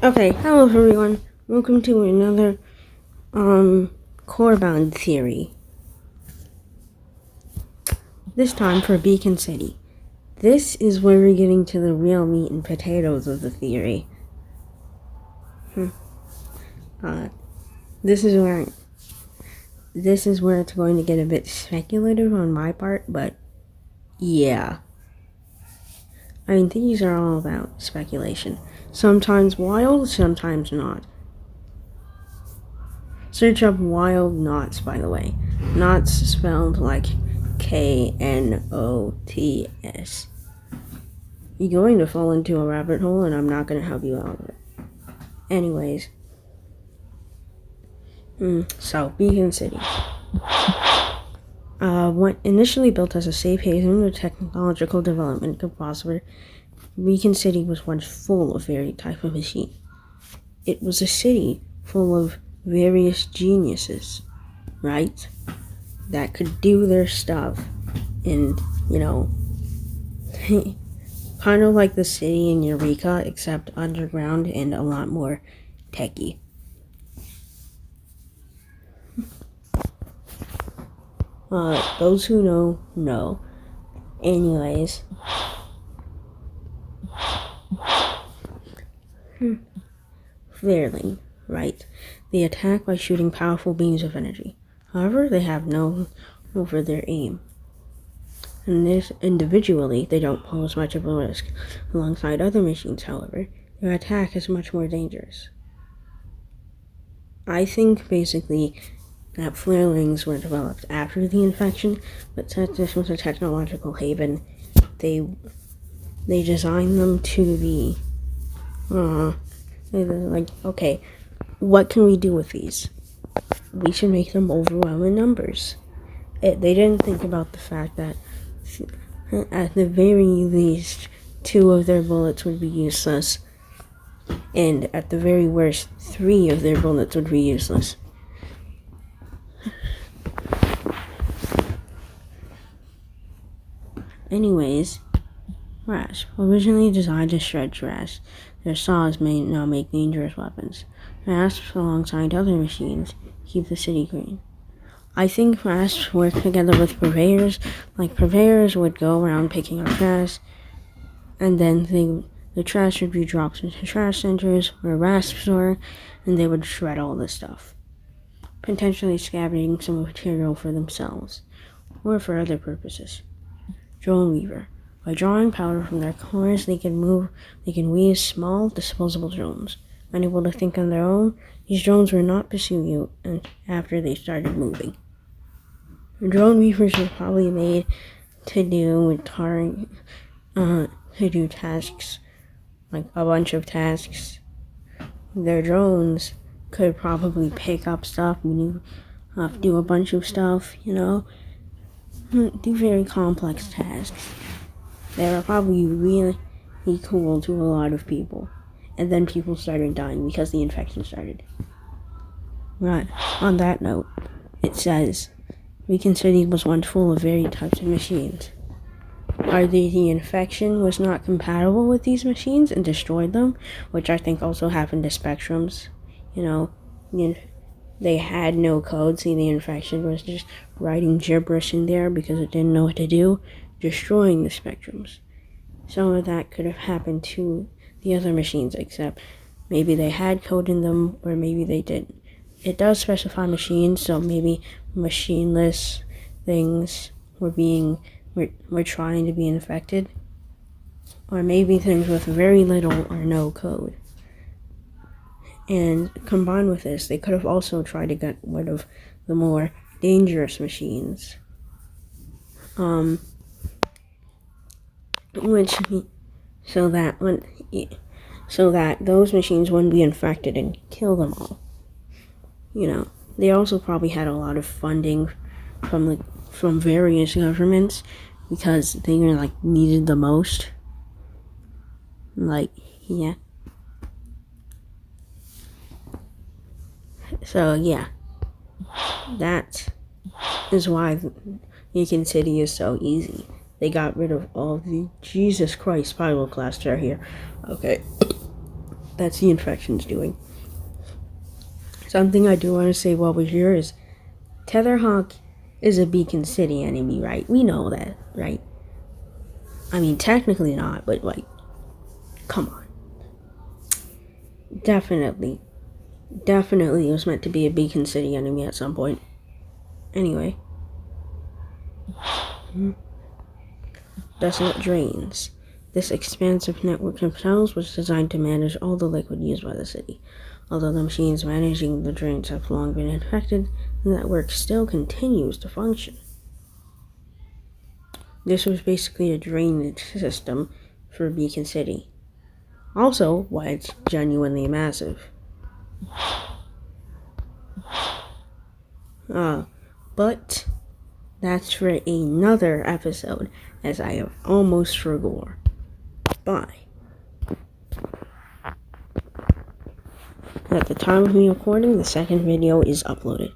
Okay, hello everyone. Welcome to another Corebound theory. This time for Beacon City. This is where we're getting to the real meat and potatoes of the theory. This is where it's going to get a bit speculative on my part, but yeah. I mean, these are all about speculation. Sometimes wild, sometimes not. Search up wild knots, by the way. Knots spelled like Knots. You're going to fall into a rabbit hole, and I'm not going to help you out of it. Anyways. So, Beacon City. When initially built as a safe haven of technological development could prosper, Beacon City was once full of every type of machine. It was a city full of various geniuses, right? That could do their stuff and, kind of like the city in Eureka, except underground and a lot more techy. Those who know. Anyways. Fairly, right? They attack by shooting powerful beams of energy. However, they have no over their aim. And this individually, they don't pose much of a risk. Alongside other machines, however, their attack is much more dangerous. I think basically that flare rings were developed after the infection, but since this was a technological haven, they designed them to be like, okay, what can we do with these? We should make them overwhelm in numbers. They didn't think about the fact that at the very least 2 of their bullets would be useless, and at the very worst 3 of their bullets would be useless. Anyways, Rasp. Originally designed to stretch Rasp, their saws may now make dangerous weapons. Rasps, alongside other machines, keep the city green. I think Rasps work together with purveyors, like purveyors would go around picking up trash, and then the trash would be dropped into trash centers where Rasps were, and they would shred all the stuff, potentially scavenging some material for themselves, or for other purposes. Drone Weaver. By drawing power from their cores, they can weave small, disposable drones. Unable to think on their own, these drones will not pursue you after they started moving. Drone weavers were probably made to do tasks, like a bunch of tasks. Their drones could probably pick up stuff, do a bunch of stuff, do very complex tasks. They were probably really cool to a lot of people. And then people started dying because the infection started. Right. On that note, it says, Beacon City was once full of varied types of machines. Either the infection was not compatible with these machines and destroyed them, which I think also happened to Spectrums. They had no code, see, the infection was just writing gibberish in there because it didn't know what to do, destroying the Spectrums. Some of that could have happened to the other machines, except maybe they had code in them, or maybe they didn't. It does specify machines, so maybe machineless things were trying to be infected, or maybe things with very little or no code. And combined with this, they could have also tried to get rid of the more dangerous machines. So that those machines wouldn't be infected and kill them all. They also probably had a lot of funding from various governments because they were needed the most. Yeah. So yeah, that is why Beacon City is so easy. They got rid of all the Jesus Christ pyroclasts are here. Okay. That's the infection's doing. Something I do want to say while we're here is Tetherhawk is a Beacon City enemy, right? We know that, right? I mean, technically not, but like, come on. Definitely it was meant to be a Beacon City enemy at some point. Anyway. Desolate drains. This expansive network of tunnels was designed to manage all the liquid used by the city. Although the machines managing the drains have long been infected, the network still continues to function. This was basically a drainage system for Beacon City. Also, why it's genuinely massive. But that's for another episode, as I have almost forgot. Bye. At the time of me recording, the second video is uploaded.